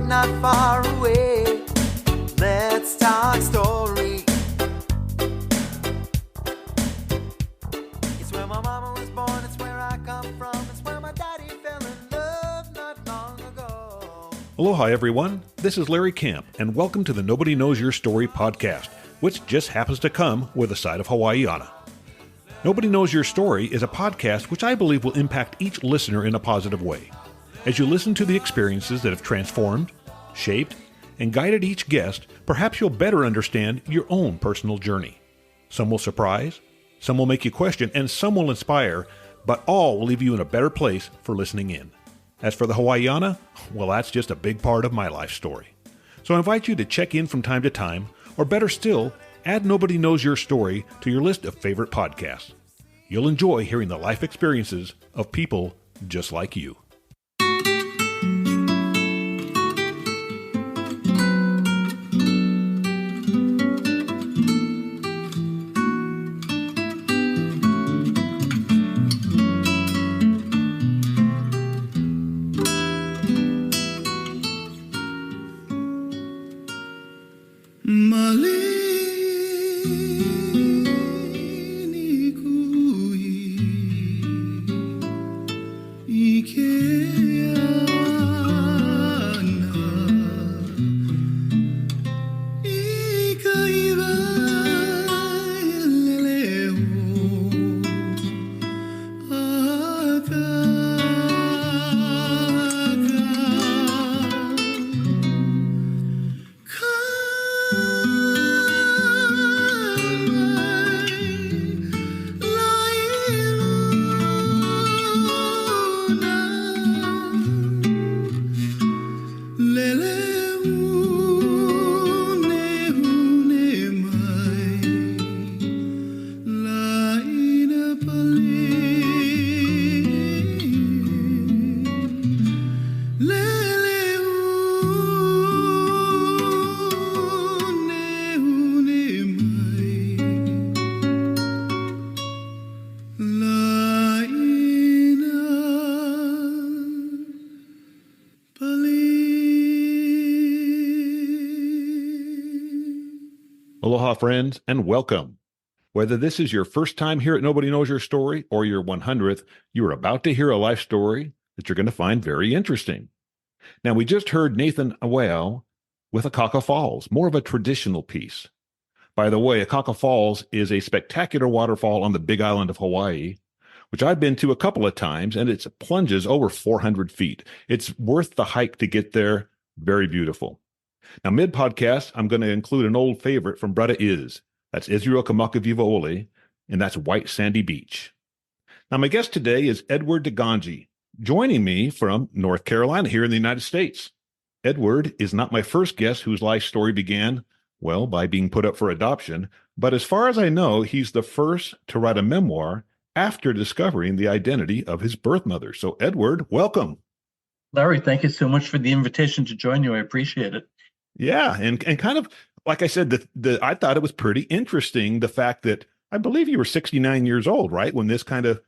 Not far away, let's talk story. It's where my mama was born, it's where I come from, it's where my daddy fell in love not long ago. Aloha everyone, this is Larry Camp, and welcome to the Nobody Knows Your Story podcast, which just happens to come with a side of Hawaiiana. Nobody Knows Your Story is a podcast which I believe will impact each listener in a positive way. As you listen to the experiences that have transformed, shaped, and guided each guest, perhaps you'll better understand your own personal journey. Some will surprise, some will make you question, and some will inspire, but all will leave you in a better place for listening in. As for the Hawaiiana, well, that's just a big part of my life story. So I invite you to check in from time to time, or better still, add Nobody Knows Your Story to your list of favorite podcasts. You'll enjoy hearing the life experiences of people just like you. Aloha, friends, and welcome. Whether this is your first time here at Nobody Knows Your Story or your 100th, you are about to hear a life story that you're going to find very interesting. Now, we just heard Nathan Aweo with Akaka Falls, more of a traditional piece. By the way, Akaka Falls is a spectacular waterfall on the Big Island of Hawaii, which I've been to a couple of times, and it plunges over 400 feet. It's worth the hike to get there. Very beautiful. Now, mid-podcast, I'm going to include an old favorite from Breda Is. That's Israel Kamakaviva Ole, and that's White Sandy Beach. Now, my guest today is Edward Gangi, joining me from North Carolina here in the United States. Edward is not my first guest whose life story began, well, by being put up for adoption, but as far as I know, he's the first to write a memoir after discovering the identity of his birth mother. So, Edward, welcome. Larry, thank you so much for the invitation to join you. I appreciate it. Yeah, and kind of, like I said, I thought it was pretty interesting, the fact that I believe you were 69 years old, right, when this kind of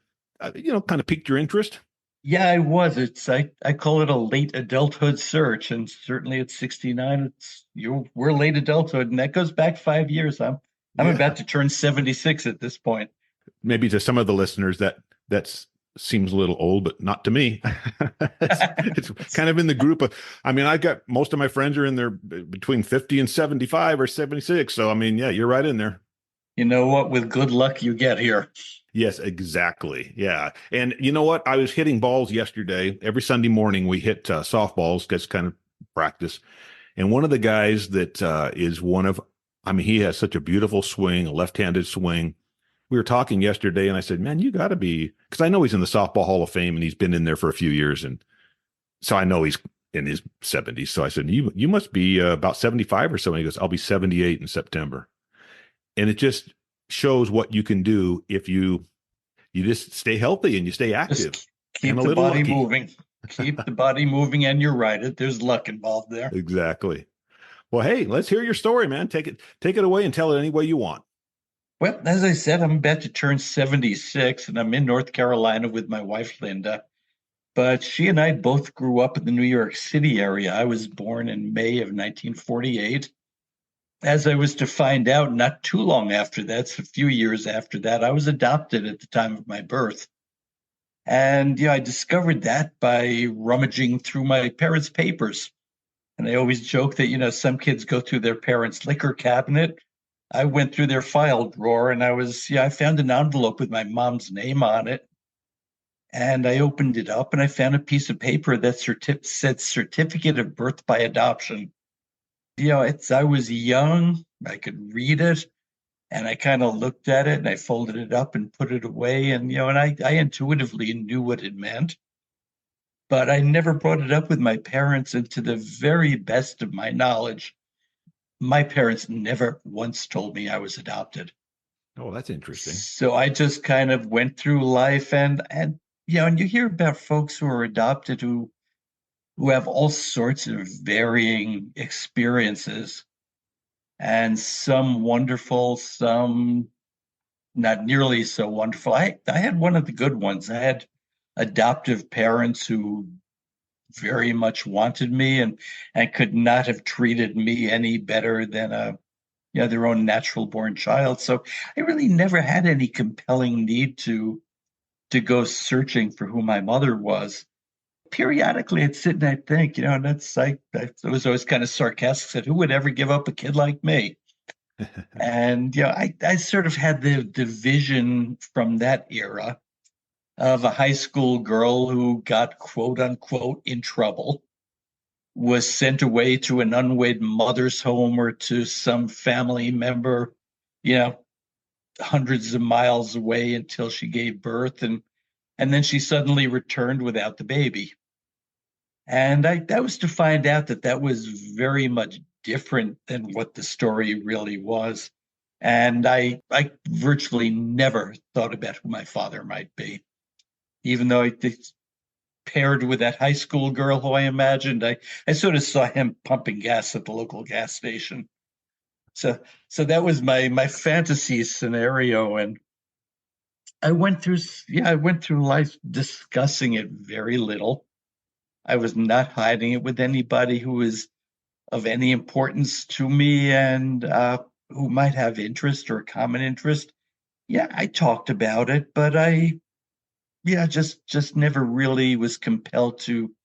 piqued your interest? Yeah, I was. I call it a late adulthood search, and certainly at 69, we're late adulthood, and that goes back 5 years. I'm about to turn 76 at this point. Maybe to some of the listeners that's seems a little old, but not to me. it's kind of in the group of, I got most of my friends are in there between 50 and 75 or 76. So, yeah, you're right in there. You know what? With good luck, you get here. Yes, exactly. Yeah. And you know what? I was hitting balls yesterday. Every Sunday morning we hit softballs, gets kind of practice. And one of the guys that is he has such a beautiful swing, a left-handed swing. We were talking yesterday, and I said, man, you got to be, because I know he's in the Softball Hall of Fame, and he's been in there for a few years. And so I know he's in his 70s. So I said, you must be about 75 or so. And he goes, I'll be 78 in September. And it just shows what you can do if you You just stay healthy and you stay active Just and keep a the little body lucky. moving. Keep the body moving, and you're right. There's luck involved there. Exactly. Well, hey, let's hear your story, man. Take it away and tell it any way you want. Well, as I said, I'm about to turn 76, and I'm in North Carolina with my wife, Linda. But she and I both grew up in the New York City area. I was born in May of 1948. As I was to find out not too long after that, a few years after that, I was adopted at the time of my birth. And I discovered that by rummaging through my parents' papers. And I always joke that, some kids go through their parents' liquor cabinet. I went through their file drawer and I found an envelope with my mom's name on it. And I opened it up and I found a piece of paper that said certificate of birth by adoption. I was young, I could read it, and I kind of looked at it and I folded it up and put it away. And I intuitively knew what it meant, but I never brought it up with my parents. And to the very best of my knowledge, my parents never once told me I was adopted. Oh, that's interesting. So I just kind of went through life and you hear about folks who are adopted who have all sorts of varying experiences, and some wonderful, some not nearly so wonderful. I had one of the good ones. I had adoptive parents who very much wanted me and could not have treated me any better than their own natural born child. So I really never had any compelling need to go searching for who my mother was. Periodically I'd sit and I'd think, and I was always kind of sarcastic, said, who would ever give up a kid like me? And I sort of had the vision from that era of a high school girl who got quote unquote in trouble, was sent away to an unwed mother's home or to some family member, you know, hundreds of miles away until she gave birth, and then she suddenly returned without the baby. And that was to find out that was very much different than what the story really was. And I virtually never thought about who my father might be, even though it's paired with that high school girl who I imagined. I sort of saw him pumping gas at the local gas station. So so that was my fantasy scenario. And I went through life discussing it very little. I was not hiding it with anybody who was of any importance to me and who might have interest or common interest. Yeah, I talked about it, but just never really was compelled to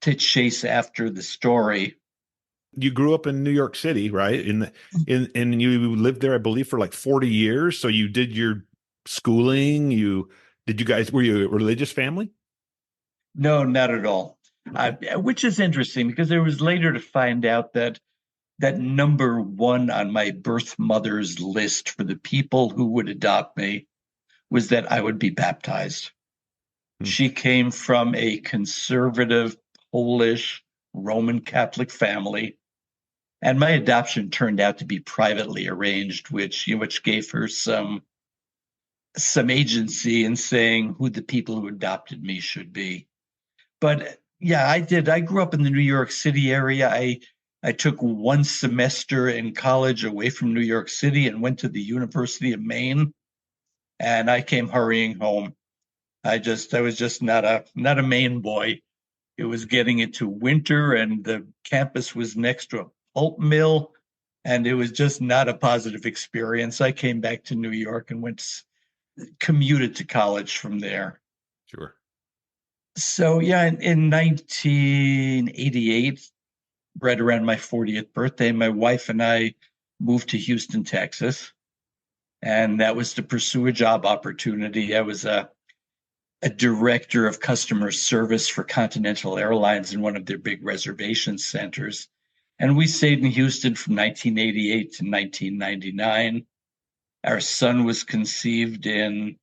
chase after the story. You grew up in New York City, right? In you lived there, I believe, for like 40 years. So you did your schooling. You guys were you a religious family? No, not at all. Okay. Which is interesting because there was later to find out that number one on my birth mother's list for the people who would adopt me was that I would be baptized. Hmm. She came from a conservative Polish Roman Catholic family, and my adoption turned out to be privately arranged, which gave her some agency in saying who the people who adopted me should be. But yeah, I did. I grew up in the New York City area. I took one semester in college away from New York City and went to the University of Maine, and I came hurrying home. I was just not a Maine boy. It was getting into winter and the campus was next to a pulp mill, and it was just not a positive experience. I came back to New York and commuted to college from there. Sure. So yeah, in 1988, right around my 40th birthday, my wife and I moved to Houston, Texas, and that was to pursue a job opportunity. I was a director of customer service for Continental Airlines in one of their big reservation centers. And we stayed in Houston from 1988 to 1999. Our son was conceived in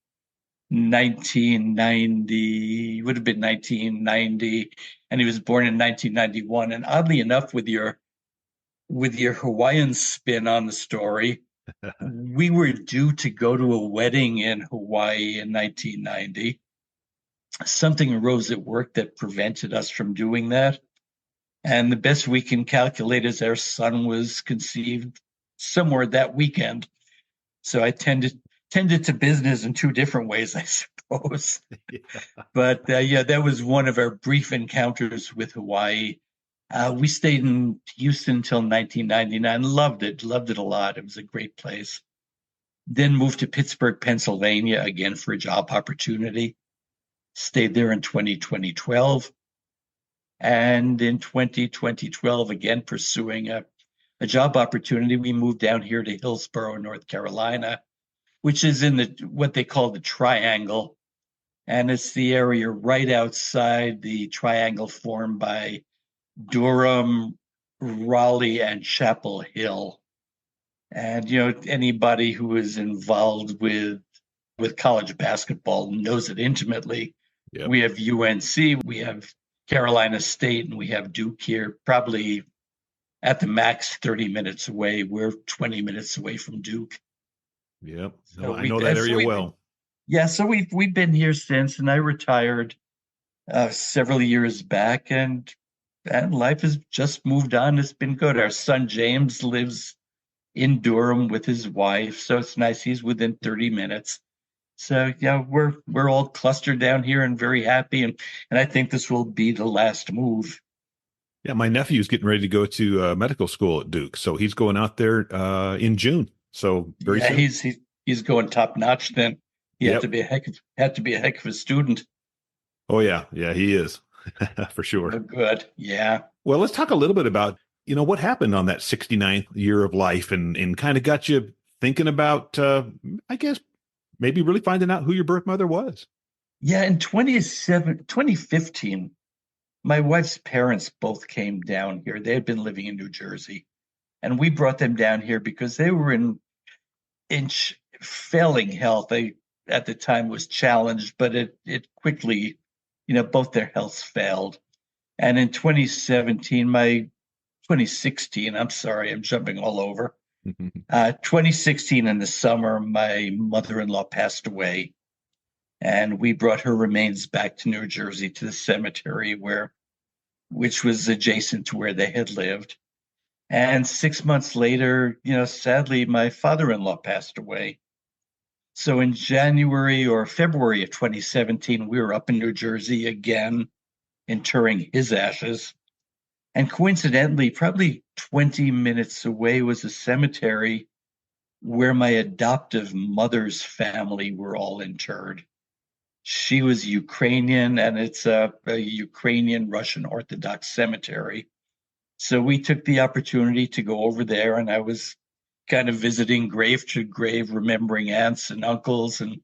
1990, would have been 1990, and he was born in 1991. And oddly enough, with your Hawaiian spin on the story, We were due to go to a wedding in Hawaii in 1990. Something arose at work that prevented us from doing that. And the best we can calculate is our son was conceived somewhere that weekend. So I tended to business in two different ways, I suppose. Yeah. But yeah, that was one of our brief encounters with Hawaii. We stayed in Houston until 1999. Loved it a lot. It was a great place. Then moved to Pittsburgh, Pennsylvania again for a job opportunity. Stayed there in 2012. And in 2012, again pursuing a job opportunity, we moved down here to Hillsborough, North Carolina, which is in what they call the Triangle. And it's the area right outside the triangle formed by Durham, Raleigh, and Chapel Hill. And anybody who is involved with college basketball knows it intimately. Yep. We have UNC, we have Carolina State, and we have Duke here, probably at the max 30 minutes away. We're 20 minutes away from Duke. Yep. So No, I know that area well. Yeah, so we've been here since, and I retired several years back, and life has just moved on. It's been good. Our son James lives in Durham with his wife, so it's nice. He's within 30 minutes. So yeah, we're all clustered down here and very happy, and I think this will be the last move. Yeah, my nephew's getting ready to go to medical school at Duke, so he's going out there in June. So very Yeah, soon. he's going top notch. Then he Yep. had to be a heck of a student. Oh yeah, yeah, he is for sure. Oh, good, yeah. Well, let's talk a little bit about what happened on that 69th year of life, and kind of got you thinking about, I guess, maybe really finding out who your birth mother was. Yeah, in 2015, my wife's parents both came down here. They had been living in New Jersey, and we brought them down here because they were in failing health. They at the time was challenged, but it quickly, both their healths failed. And in 2016, I'm sorry, I'm jumping all over. 2016 in the summer, my mother-in-law passed away, and we brought her remains back to New Jersey to the cemetery which was adjacent to where they had lived. And 6 months later, sadly, my father-in-law passed away. So in January or February of 2017, we were up in New Jersey again, interring his ashes. And coincidentally, probably 20 minutes away was a cemetery where my adoptive mother's family were all interred. She was Ukrainian, and it's a Ukrainian Russian Orthodox cemetery. So we took the opportunity to go over there, and I was kind of visiting grave to grave, remembering aunts and uncles and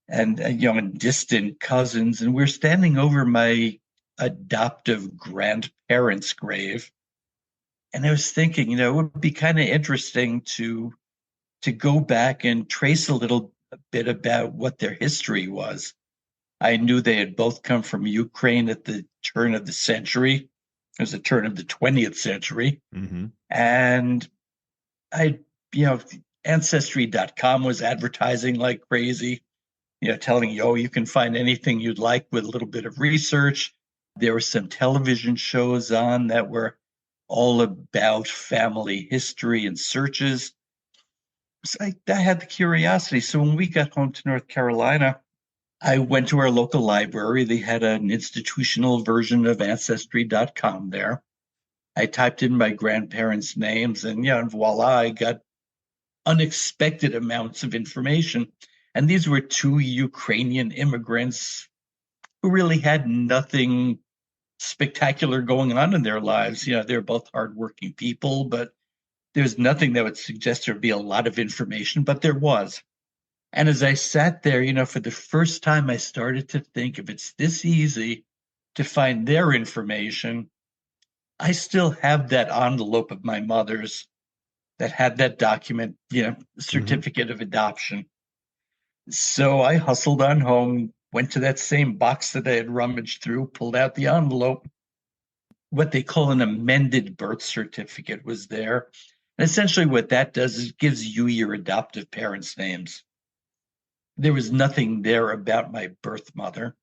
and distant cousins. And we're standing over my adoptive grandparents' grave. And I was thinking, it would be kind of interesting to go back and trace a little bit about what their history was. I knew they had both come from Ukraine at the turn of the century. It was the turn of the 20th century. Mm-hmm. And I, Ancestry.com was advertising like crazy, telling you, oh, you can find anything you'd like with a little bit of research. There were some television shows on that were all about family history and searches. So I had the curiosity. So when we got home to North Carolina, I went to our local library. They had an institutional version of Ancestry.com there. I typed in my grandparents' names, and voila, I got unexpected amounts of information. And these were two Ukrainian immigrants who really had nothing spectacular going on in their lives. They're both hardworking people, but there's nothing that would suggest there'd be a lot of information, but there was. And as I sat there, for the first time, I started to think, if it's this easy to find their information, I still have that envelope of my mother's that had that document, certificate of adoption. So I hustled on home, went to that same box that I had rummaged through, pulled out the envelope. What they call an amended birth certificate was there. And essentially what that does is it gives you your adoptive parents' names. There was nothing there about my birth mother,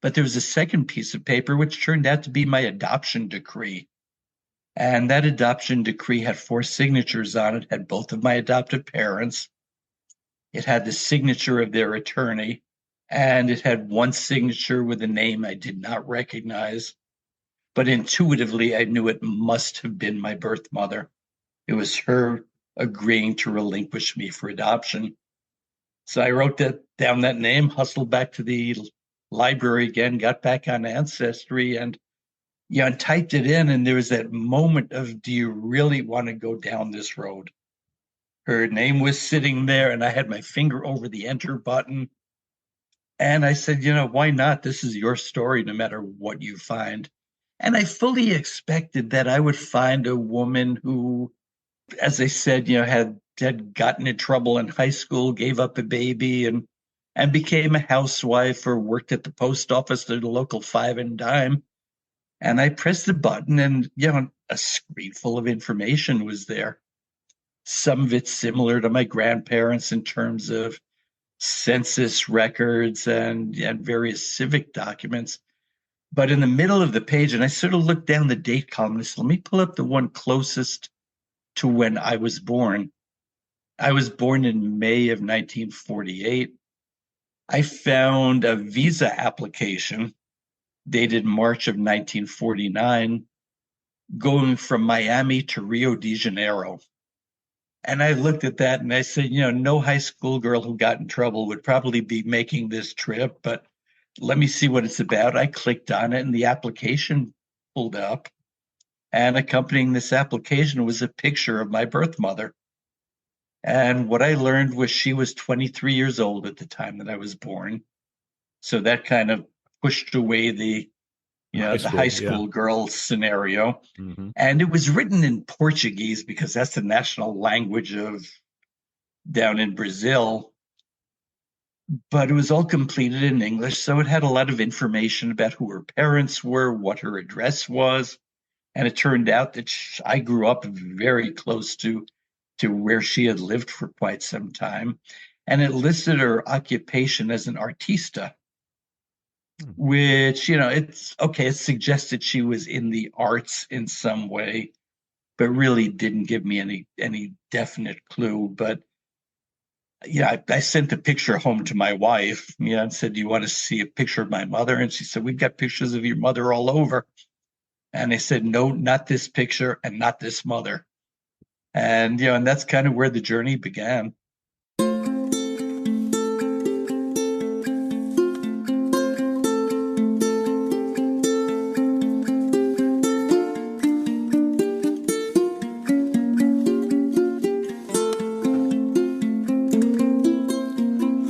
but there was a second piece of paper which turned out to be my adoption decree. And that adoption decree had 4 signatures on it, had both of my adoptive parents. It had the signature of their attorney, and it had one signature with a name I did not recognize. But intuitively, I knew it must have been my birth mother. It was her agreeing to relinquish me for adoption. So I wrote down that name, hustled back to the library again, got back on Ancestry, and and typed it in. And there was that moment of, do you really want to go down this road? Her name was sitting there, and I had my finger over the enter button. And I said, why not? This is your story, no matter what you find. And I fully expected that I would find a woman who, as I said, had gotten in trouble in high school, gave up a baby, and became a housewife or worked at the post office at a local 5 and dime. And I pressed the button, and a screen full of information was there. Some of it similar to my grandparents in terms of census records and various civic documents. But in the middle of the page, and I sort of looked down the date column, and said, let me pull up the one closest to when I was born. I was born in May of 1948. I found a visa application dated March of 1949, going from Miami to Rio de Janeiro. And I looked at that and I said, no high school girl who got in trouble would probably be making this trip, but let me see what it's about. I clicked on it, and the application pulled up. And accompanying this application was a picture of my birth mother. And what I learned was she was 23 years old at the time that I was born. So that kind of pushed away the high school girl scenario. Mm-hmm. And it was written in Portuguese because that's the national language of down in Brazil. But it was all completed in English. So it had a lot of information about who her parents were, what her address was. And it turned out that I grew up very close to where she had lived for quite some time. And it listed her occupation as an artista, which, it's okay. It suggested she was in the arts in some way, but really didn't give me any definite clue. But I sent a picture home to my wife, and said, do you want to see a picture of my mother? And she said, we've got pictures of your mother all over. And I said, no, not this picture and not this mother. And, and that's kind of where the journey began.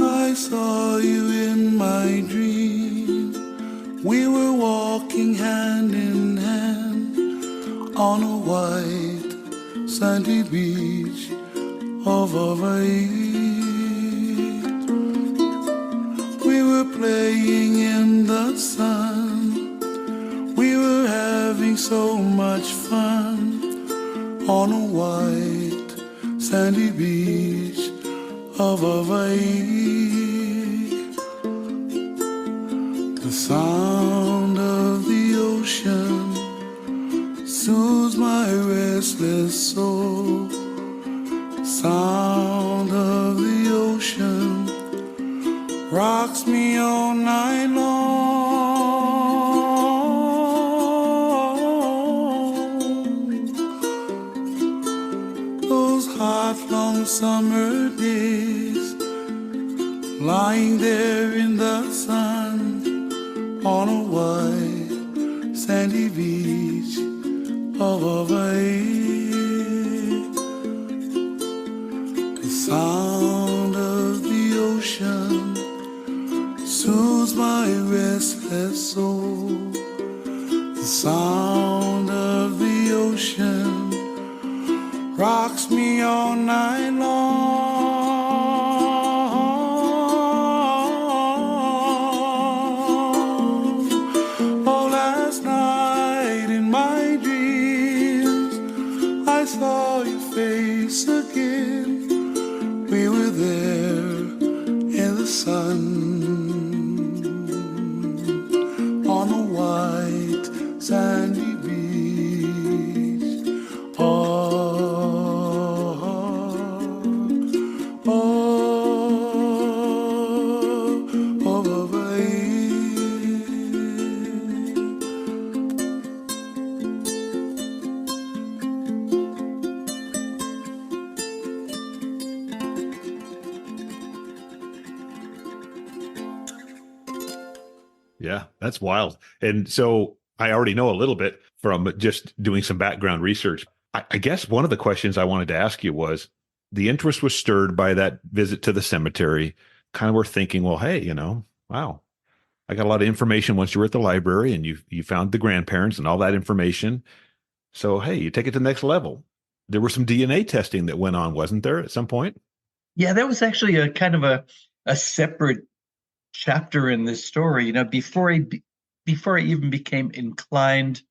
I saw you in my dream. We were walking hand in hand on a white sandy beach of Hawaii. We were playing in the sun. We were having so much fun on a white sandy beach of Hawaii. The sound of the ocean soothes my restless soul. Sound of the ocean rocks me all night long. Those hot, long summer days, lying there in the sun on a white sandy beach of Hawaii. The sound of the ocean soothes my restless soul. The sound of the ocean rocks me all night long. Oh, last night in my dreams I saw your face. Yeah, that's wild. And so I already know a little bit from just doing some background research. I guess one of the questions I wanted to ask you was the interest was stirred by that visit to the cemetery. Kind of were thinking, well, hey, wow, I got a lot of information once you were at the library and you found the grandparents and all that information. So hey, you take it to the next level. There was some DNA testing that went on, wasn't there, at some point? Yeah, that was actually a kind of a separate chapter in this story. Before I even became inclined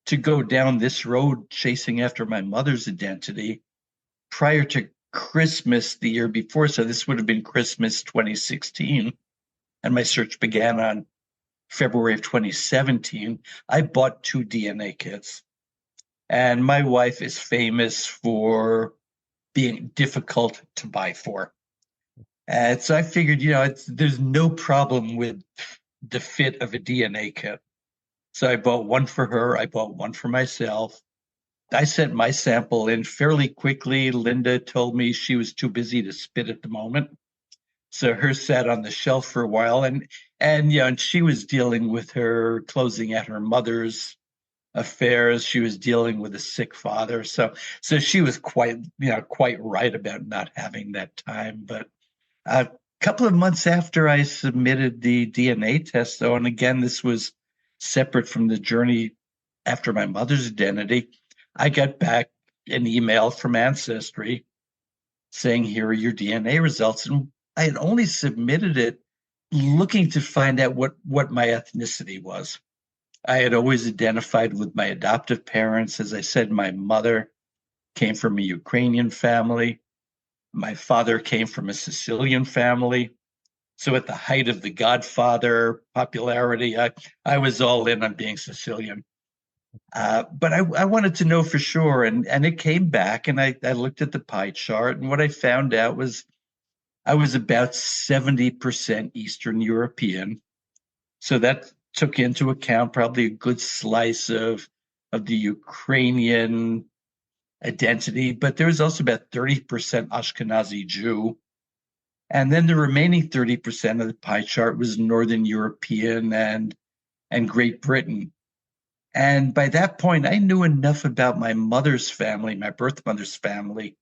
to go down this road chasing after my mother's identity, prior to Christmas the year before, so this would have been Christmas 2016, and my search began on February of 2017, I bought 2 DNA kits. And my wife is famous for being difficult to buy for. And so I figured, there's no problem with the fit of a DNA kit. So I bought one for her. I bought one for myself. I sent my sample in fairly quickly. Linda told me she was too busy to spit at the moment. So hers sat on the shelf for a while. And she was dealing with her closing at her mother's affairs. She was dealing with a sick father. So she was quite right about not having that time. But a couple of months after I submitted the DNA test, though, and again, this was separate from the journey after my mother's identity, I got back an email from Ancestry saying, here are your DNA results. And I had only submitted it looking to find out what my ethnicity was. I had always identified with my adoptive parents. As I said, my mother came from a Ukrainian family. My father came from a Sicilian family. So at the height of the Godfather popularity, I was all in on being Sicilian. But I wanted to know for sure. And it came back, and I looked at the pie chart. And what I found out was I was about 70% Eastern European. So that took into account probably a good slice of the Ukrainian identity, but there was also about 30% Ashkenazi Jew. And then the remaining 30% of the pie chart was Northern European and Great Britain. And by that point, I knew enough about my mother's family, my birth mother's family,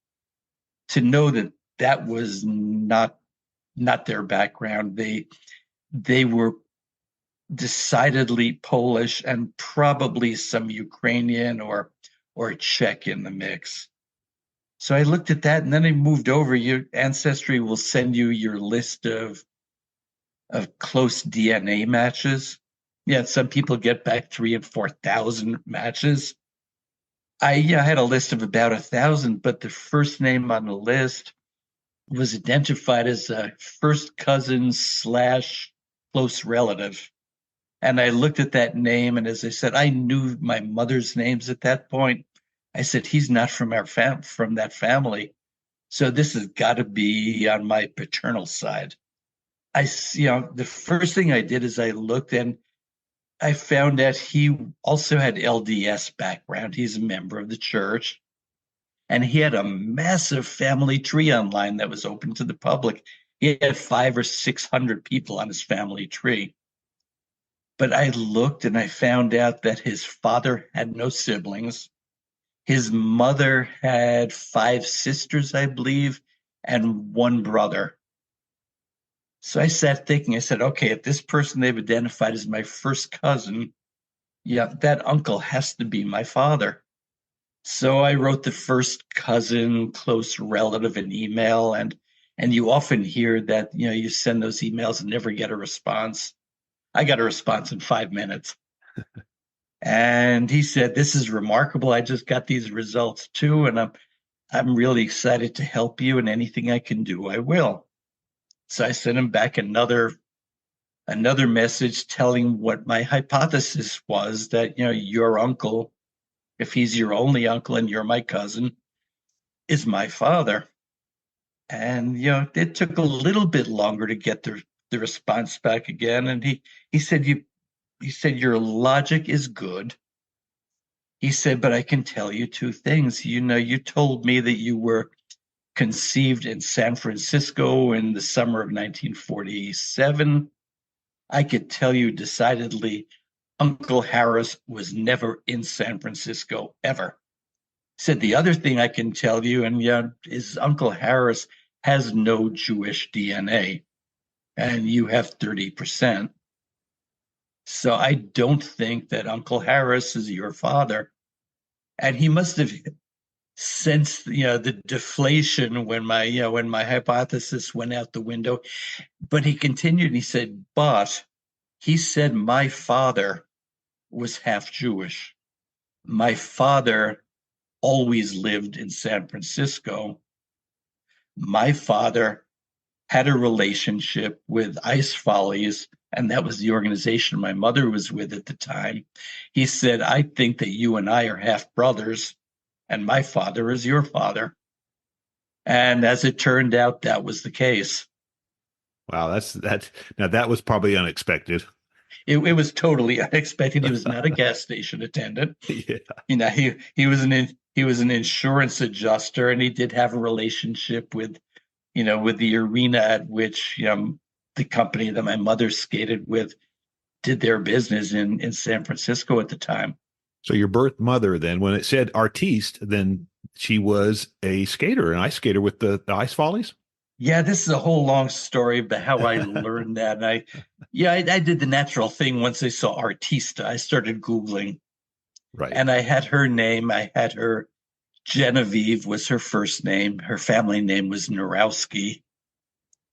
to know that that was not their background. They were decidedly Polish and probably some Ukrainian or Czech in the mix. So I looked at that, and then I moved over. Your Ancestry will send you your list of close DNA matches. Yeah, some people get back 3,000 and 4,000 matches. I had a list of about 1,000, but the first name on the list was identified as a first cousin / close relative. And I looked at that name, and as I said, I knew my mother's names at that point. I said, he's not from from that family. So this has got to be on my paternal side. The first thing I did is I looked, and I found that he also had LDS background. He's a member of the church, and he had a massive family tree online that was open to the public. He had 500 or 600 people on his family tree. But I looked, and I found out that his father had no siblings. His mother had 5 sisters, I believe, and 1 brother. So I sat thinking, I said, okay, if this person they've identified as my first cousin, that uncle has to be my father. So I wrote the first cousin, close relative an email, and you often hear that, you send those emails and never get a response. I got a response in 5 minutes. And he said, this is remarkable. I just got these results too, and I'm really excited to help you, and anything I can do, I will. So I sent him back another message telling what my hypothesis was, that, your uncle, if he's your only uncle and you're my cousin, is my father. And, it took a little bit longer to get the response back again. And he said, your logic is good. He said, but I can tell you 2 things. You told me that you were conceived in San Francisco in the summer of 1947. I could tell you decidedly, Uncle Harris was never in San Francisco ever. Said the other thing I can tell you, and yeah, is Uncle Harris has no Jewish DNA, and you have 30%. So I don't think that Uncle Harris is your father. And he must have sensed, the deflation when my hypothesis went out the window. But he continued and he said, but he said my father was half Jewish. My father always lived in San Francisco. My father had a relationship with Ice Follies, and that was the organization my mother was with at the time. He said, I think that you and I are half brothers, and my father is your father. And as it turned out, that was the case. Wow, that. Now that was probably unexpected. It was totally unexpected. He was not a gas station attendant. Yeah. He was an insurance adjuster, and he did have a relationship with the arena at which the company that my mother skated with did their business in San Francisco at the time. So your birth mother, then, when it said artiste, then she was a skater, an ice skater with the Ice Follies? Yeah, this is a whole long story about how I learned that. And I did the natural thing once I saw artista. I started Googling. Right. And I had her name. I had her, Genevieve was her first name. Her family name was Narowski.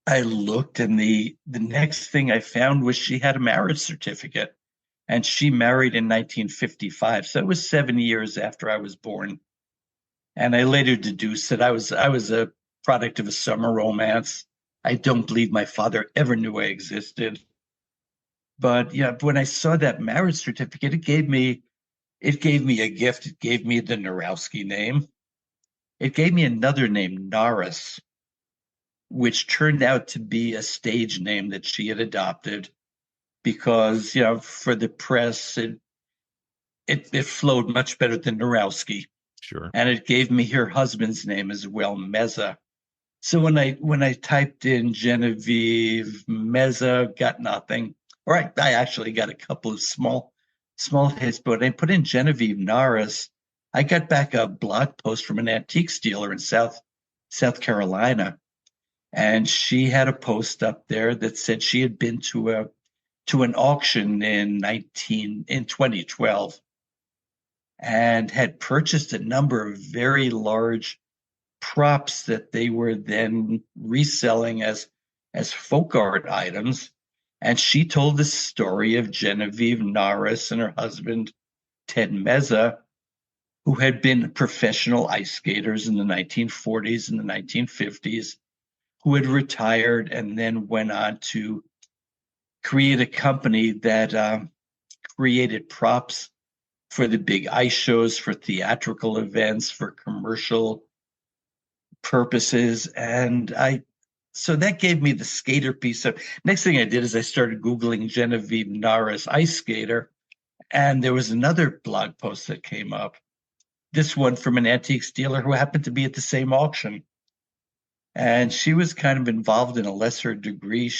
I looked, and the next thing I found was she had a marriage certificate, and she married in 1955. So it was 7 years after I was born. And I later deduced that I was a product of a summer romance. I don't believe my father ever knew I existed. But yeah, when I saw that marriage certificate, it gave me a gift. It gave me the Narowski name. It gave me another name, Norris, which turned out to be a stage name that she had adopted because, for the press, it flowed much better than Narowski. Sure. And it gave me her husband's name as well, Meza. So when I typed in Genevieve Meza, got nothing. All right, I actually got a couple of small hits, but I put in Genevieve Norris. I got back a blog post from an antique dealer in South Carolina, and she had a post up there that said she had been to an auction in 2012 and had purchased a number of very large props that they were then reselling as folk art items. And she told the story of Genevieve Norris and her husband, Ted Meza, who had been professional ice skaters in the 1940s and the 1950s, who had retired and then went on to create a company that created props for the big ice shows, for theatrical events, for commercial purposes. And so that gave me the skater piece. So next thing I did is I started Googling Genevieve Norris ice skater, and there was another blog post that came up. This one from an antiques dealer who happened to be at the same auction. And she was kind of involved in a lesser degree.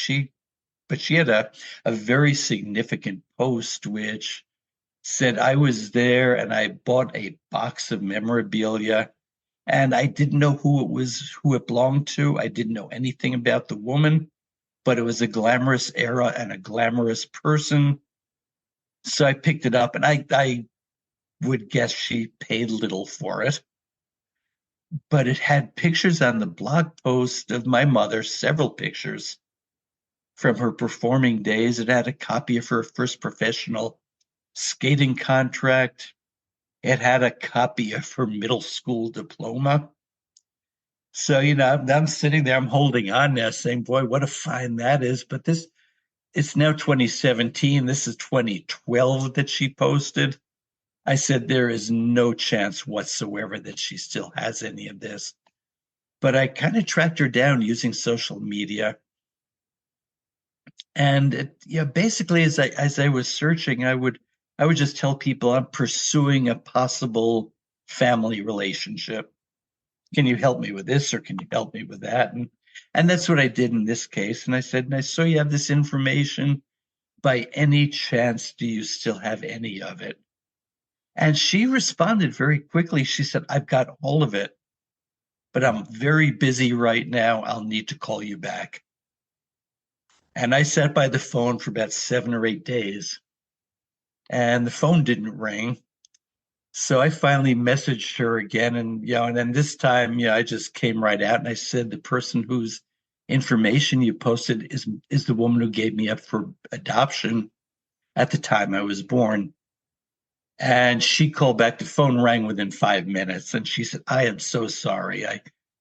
But she had a very significant post which said, I was there and I bought a box of memorabilia, and I didn't know who it belonged to. I didn't know anything about the woman, but it was a glamorous era and a glamorous person. So I picked it up, and I would guess she paid little for it. But it had pictures on the blog post of my mother, several pictures from her performing days. It had a copy of her first professional skating contract. It had a copy of her middle school diploma. So, I'm sitting there, I'm holding on now saying, boy, what a find that is. But it's now 2017. This is 2012 that she posted. I said, there is no chance whatsoever that she still has any of this. But I kind of tracked her down using social media. And basically, as I was searching, I would just tell people I'm pursuing a possible family relationship. Can you help me with this, or can you help me with that? And that's what I did in this case. And I said, so you have this information. by any chance, do you still have any of it? And she responded very quickly. She said, I've got all of it, but I'm very busy right now. I'll need to call you back. And I sat by the phone for about 7 or 8 days, and the phone didn't ring. So I finally messaged her again, and then this time, I just came right out and I said, the person whose information you posted is the woman who gave me up for adoption at the time I was born. And she called back. The phone rang within 5 minutes, and she said, "I am so sorry.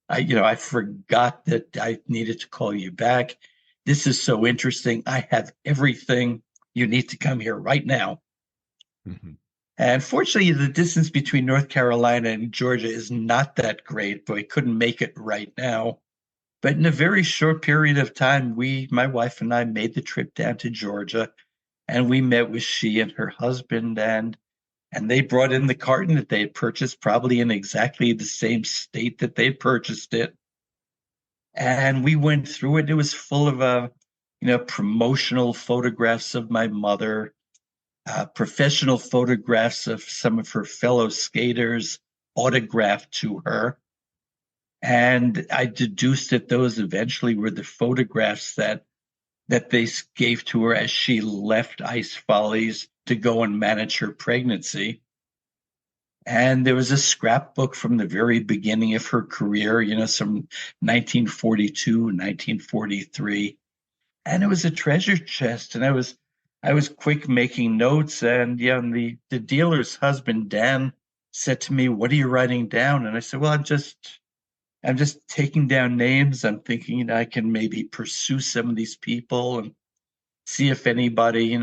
I forgot that I needed to call you back. This is so interesting. I have everything. You need to come here right now." Mhm. And fortunately, the distance between North Carolina and Georgia is not that great, but I couldn't make it right now. But in a very short period of time, my wife and I made the trip down to Georgia, and we met with she and her husband, and they brought in the carton that they had purchased, probably in exactly the same state that they purchased it. And we went through it. It was full of, promotional photographs of my mother, professional photographs of some of her fellow skaters, autographed to her. And I deduced that those eventually were the photographs that they gave to her as she left Ice Follies to go and manage her pregnancy. And there was a scrapbook from the very beginning of her career, some 1942, 1943. And it was a treasure chest. And I was quick making notes. And the dealer's husband, Dan, said to me, "What are you writing down?" And I said, "Well, I'm just taking down names. I'm thinking, I can maybe pursue some of these people and see if anybody,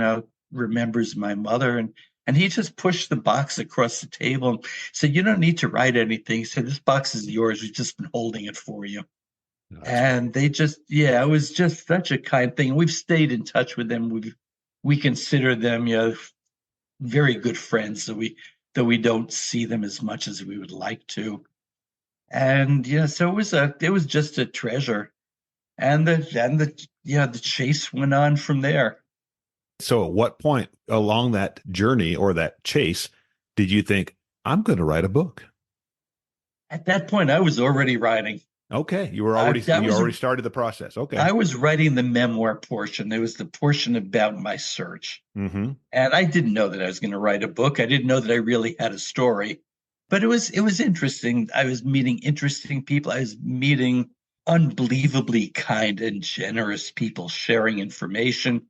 remembers my mother." And he just pushed the box across the table and said, "You don't need to write anything." He said, "This box is yours. We've just been holding it for you." No, that's And they just, yeah, it was just such a kind thing. We've stayed in touch with them. We consider them, very good friends. Though we don't see them as much as we would like to. And so it was just a treasure. And the chase went on from there. So at what point along that journey or that chase did you think, I'm going to write a book? At that point, I was already writing. Okay. You already started the process. Okay. I was writing the memoir portion. There was the portion about my search. Mm-hmm. And I didn't know that I was going to write a book. I didn't know that I really had a story. But it was interesting. I was meeting interesting people. I was meeting unbelievably kind and generous people, sharing information,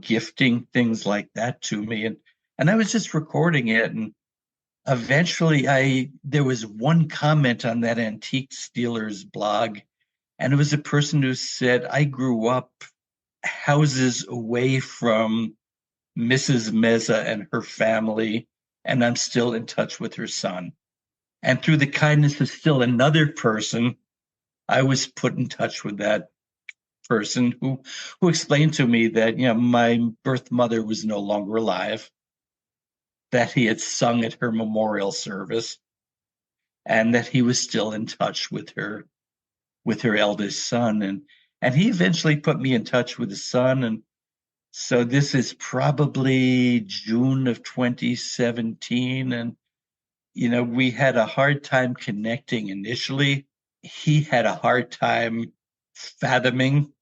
gifting things like that to me. And I was just recording it. And eventually there was one comment on that Antique Stealers blog, and it was a person who said, "I grew up houses away from Mrs. Meza and her family, and I'm still in touch with her son." And through the kindness of still another person, I was put in touch with that person who explained to me that, my birth mother was no longer alive, that he had sung at her memorial service, and that he was still in touch with her eldest son. And he eventually put me in touch with his son. And so this is probably June of 2017. And, we had a hard time connecting initially. He had a hard time fathoming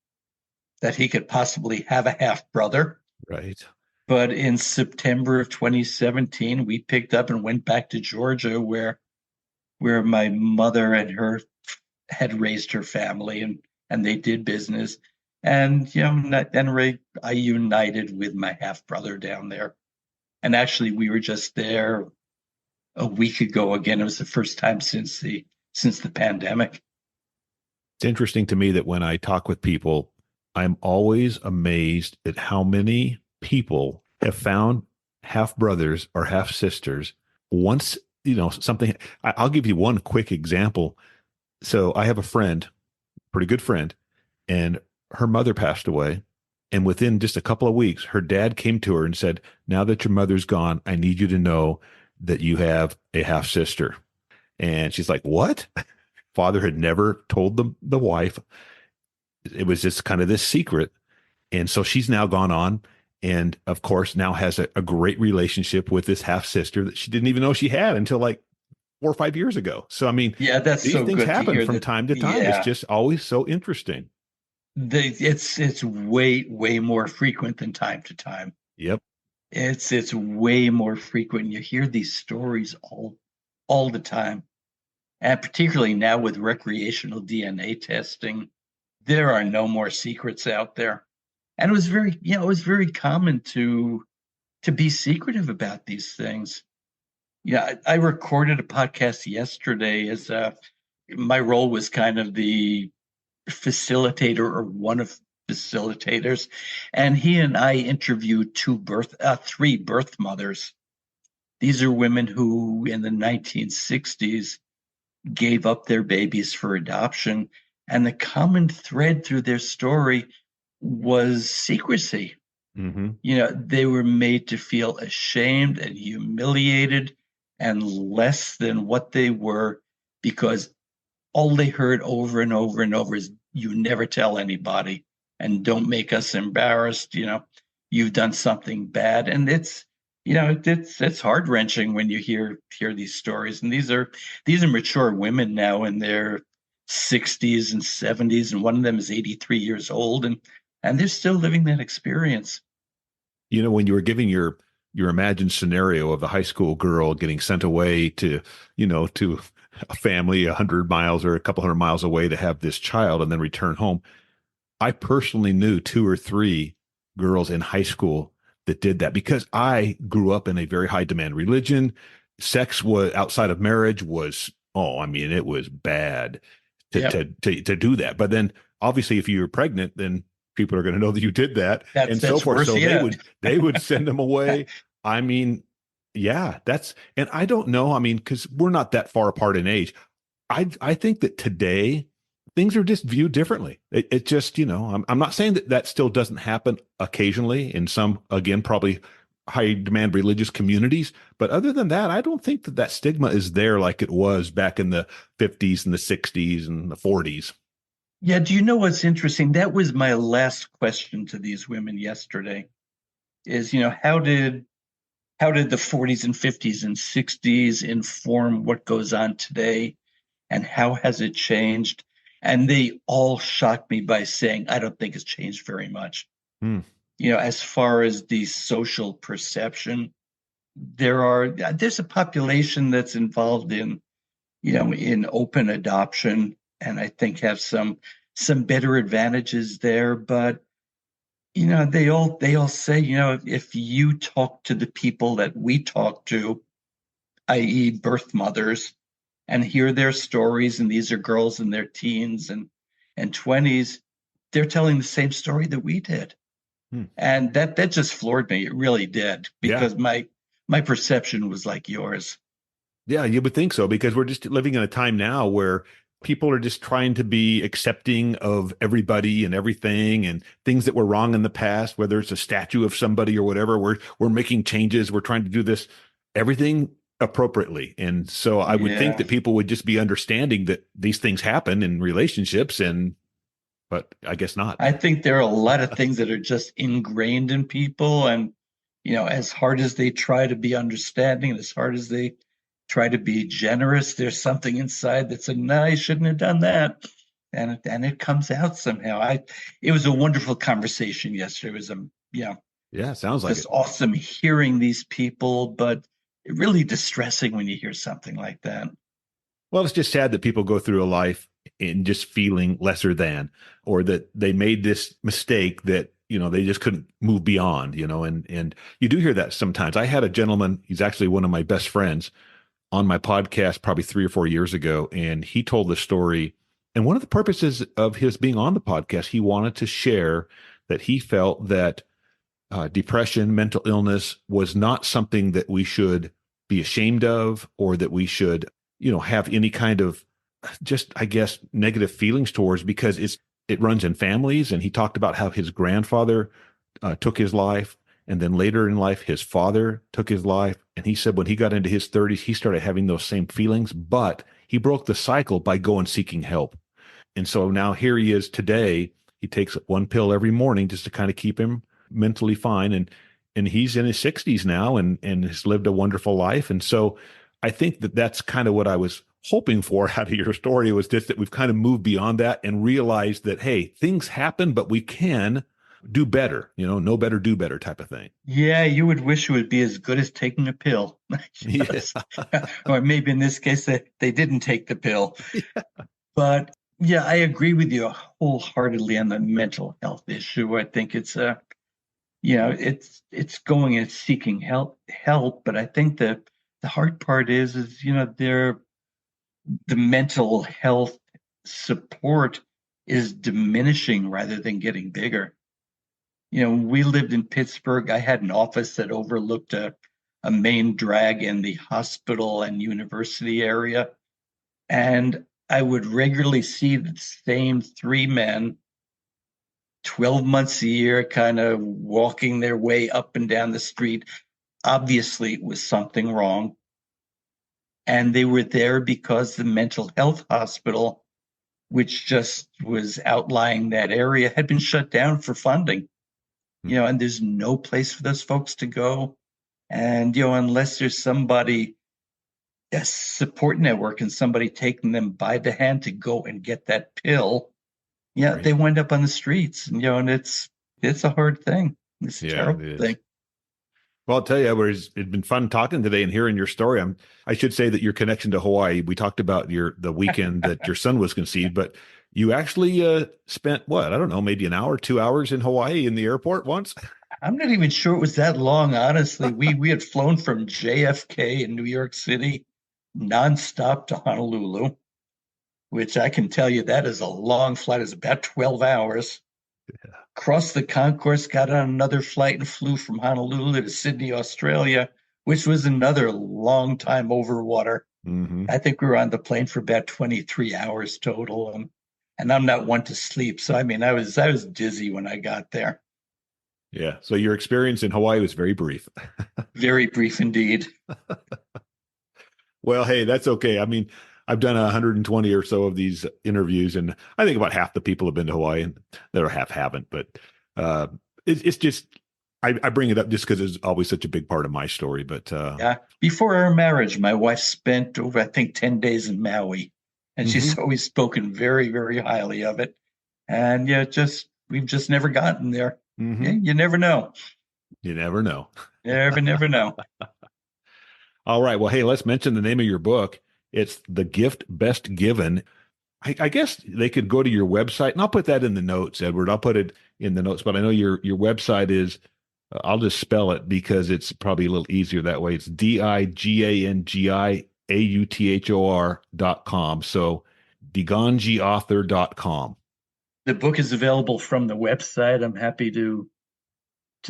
that he could possibly have a half brother. Right. But in September of 2017, we picked up and went back to Georgia, where my mother and her had raised her family, and they did business. And then I united with my half brother down there. And actually, we were just there a week ago again. It was the first time since the pandemic. It's interesting to me that when I talk with people, I'm always amazed at how many people have found half brothers or half sisters once, something. I'll give you one quick example. So I have a friend, pretty good friend, and her mother passed away. And within just a couple of weeks, her dad came to her and said, "Now that your mother's gone, I need you to know that you have a half sister." And she's like, "What?" Father had never told the wife. It was just kind of this secret. And so she's now gone on And of course, now has a great relationship with this half sister that she didn't even know she had until like 4 or 5 years ago. So, I mean, Yeah, that's these so things good to happen hear from that. time to time. It's Yeah, just always so interesting. it's way more frequent than time to time. Yep. It's way more frequent. You hear these stories all the time, and particularly now with recreational DNA testing, there are no more secrets out there. And it was very common to be secretive about these things. Yeah, I recorded a podcast yesterday as my role was kind of the facilitator or one of facilitators, and he and I interviewed three birth mothers. These are women who, in the 1960s, gave up their babies for adoption, and the common thread through their story was secrecy. Mm-hmm. They were made to feel ashamed and humiliated and less than what they were because all they heard over and over and over is, you never tell anybody and don't make us embarrassed. You've done something bad. And it's heart wrenching when you hear these stories. And these are mature women now in their 60s and 70s, and one of them is 83 years old, and they're still living that experience. When you were giving your imagined scenario of the high school girl getting sent away to a family 100 miles or a couple 100 miles away to have this child and then return home, I personally knew 2 or 3 girls in high school that did that because I grew up in a very high demand religion. Sex was outside of marriage was, it was bad to do that. But then obviously if you were pregnant, then people are going to know that you did that and so forth. Worse, so yeah. they would send them away. I mean, yeah, and I don't know. I mean, because we're not that far apart in age. I think that today things are just viewed differently. It just, I'm not saying that still doesn't happen occasionally in some, again, probably high demand religious communities. But other than that, I don't think that stigma is there like it was back in the 50s and the 60s and the 40s. Yeah, do you know what's interesting? That was my last question to these women yesterday. Is, how did the 40s and 50s and 60s inform what goes on today, and how has it changed? And they all shocked me by saying, I don't think it's changed very much. As far as the social perception, there's a population that's involved in open adoption, and I think have some better advantages there. But they all say, if you talk to the people that we talk to, i.e., birth mothers, and hear their stories, and these are girls in their teens and 20s, they're telling the same story that we did. And that just floored me. It really did, because my perception was like yours. Yeah, you would think so, because we're just living in a time now where people are just trying to be accepting of everybody and everything, and things that were wrong in the past, whether it's a statue of somebody or whatever. We're making changes. We're trying to do everything appropriately. And so I would think that people would just be understanding that these things happen in relationships, but I guess not. I think there are a lot of things that are just ingrained in people. And, as hard as they try to be understanding, as hard as they try to be generous, there's something inside that said, no, I shouldn't have done that. And it comes out somehow. It was a wonderful conversation yesterday. It was, sounds like just awesome hearing these people, but really distressing when you hear something like that. Well, it's just sad that people go through a life in just feeling lesser than, or that they made this mistake that, they just couldn't move beyond, and you do hear that sometimes. I had a gentleman, he's actually one of my best friends, on my podcast probably 3 or 4 years ago, and he told the story. And one of the purposes of his being on the podcast, he wanted to share that he felt that depression, mental illness was not something that we should be ashamed of, or that we should, have any kind of just, I guess, negative feelings towards, because it runs in families. And he talked about how his grandfather took his life. And then later in life, his father took his life. And he said when he got into his 30s, he started having those same feelings, but he broke the cycle by going seeking help. And so now here he is today. He takes one pill every morning just to kind of keep him mentally fine. And he's in his 60s now and has lived a wonderful life. And so I think that that's kind of what I was hoping for out of your story, was just that we've kind of moved beyond that and realized that, hey, things happen, but we can do better, know better, do better type of thing. Yeah, you would wish it would be as good as taking a pill. Or maybe in this case, they didn't take the pill. Yeah. But yeah, I agree with you wholeheartedly on the mental health issue. I think it's it's going and seeking help. But I think the hard part is the mental health support is diminishing rather than getting bigger. We lived in Pittsburgh. I had an office that overlooked a main drag in the hospital and university area. And I would regularly see the same three men 12 months a year, kind of walking their way up and down the street. Obviously, it was something wrong. And they were there because the mental health hospital, which just was outlying that area, had been shut down for funding. And there's no place for those folks to go. And, unless there's somebody, a support network, and somebody taking them by the hand to go and get that pill, right, they wind up on the streets. And it's a hard thing. It's a terrible thing. Well, I'll tell you, it's been fun talking today and hearing your story. I should say that your connection to Hawaii, we talked about the weekend that your son was conceived, but you actually spent, I don't know, maybe an hour, 2 hours in Hawaii in the airport once? I'm not even sure it was that long, honestly. We had flown from JFK in New York City nonstop to Honolulu, which I can tell you that is a long flight. It's about 12 hours. Yeah. Crossed the concourse, got on another flight and flew from Honolulu to Sydney, Australia, which was another long time over water. Mm-hmm. I think we were on the plane for about 23 hours total. And I'm not one to sleep. So, I was dizzy when I got there. Yeah. So your experience in Hawaii was very brief. Very brief indeed. Well, hey, that's okay. I've done 120 or so of these interviews, and I think about half the people have been to Hawaii, and the other half haven't. But it's just, I bring it up just because it's always such a big part of my story. But before our marriage, my wife spent over, I think, 10 days in Maui, and she's always spoken very, very highly of it. And we've just never gotten there. Mm-hmm. Yeah, you never know. You never know. Never know. All right. Well, hey, let's mention the name of your book. It's The Gift Best Given. I guess they could go to your website, and I'll put that in the notes, Edward. I'll put it in the notes, but I know your website is, I'll just spell it because it's probably a little easier that way. It's DIGANGIAUTHOR.com. So DigangiAuthor.com. The book is available from the website. I'm happy to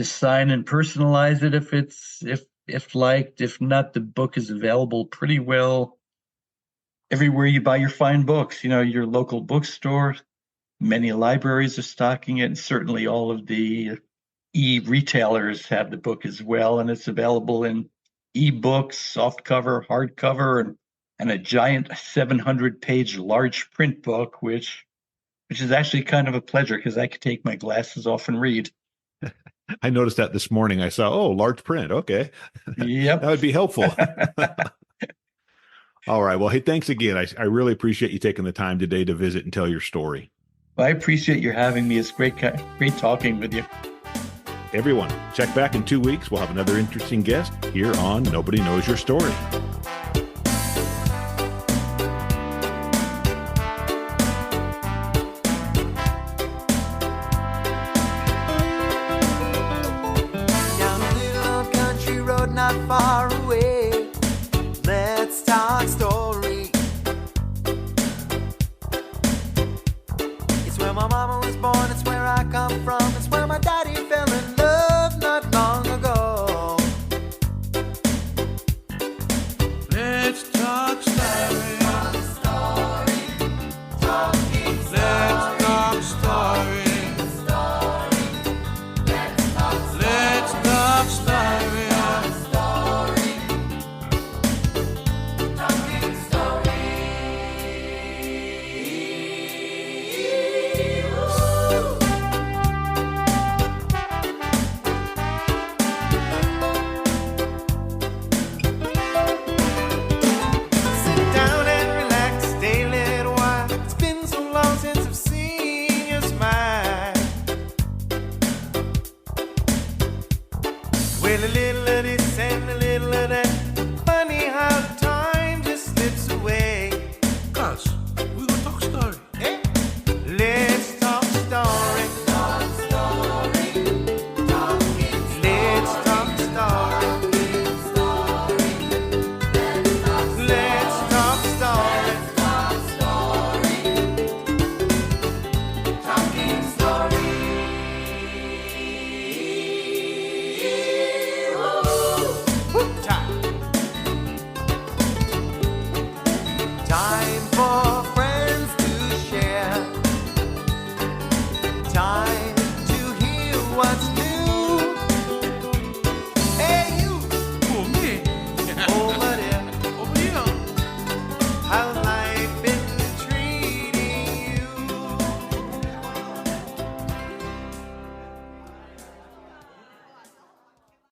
sign and personalize it if liked. If not, the book is available pretty well everywhere you buy your fine books. Your local bookstore. Many libraries are stocking it, and certainly all of the e-retailers have the book as well. And it's available in e-books, softcover, hardcover, and a giant 700-page large print book, which is actually kind of a pleasure because I could take my glasses off and read. I noticed that this morning. I saw, large print. Okay. Yep. That would be helpful. All right. Well, hey, thanks again. I really appreciate you taking the time today to visit and tell your story. Well, I appreciate your having me. It's great talking with you. Everyone, check back in 2 weeks. We'll have another interesting guest here on Nobody Knows Your Story. Not far away, let's talk story. It's where my mama was born, it's where I come from, it's where my daddy fell in love not long ago. Let's talk story. Let's talk story. Let's talk story. Well, a little of this and a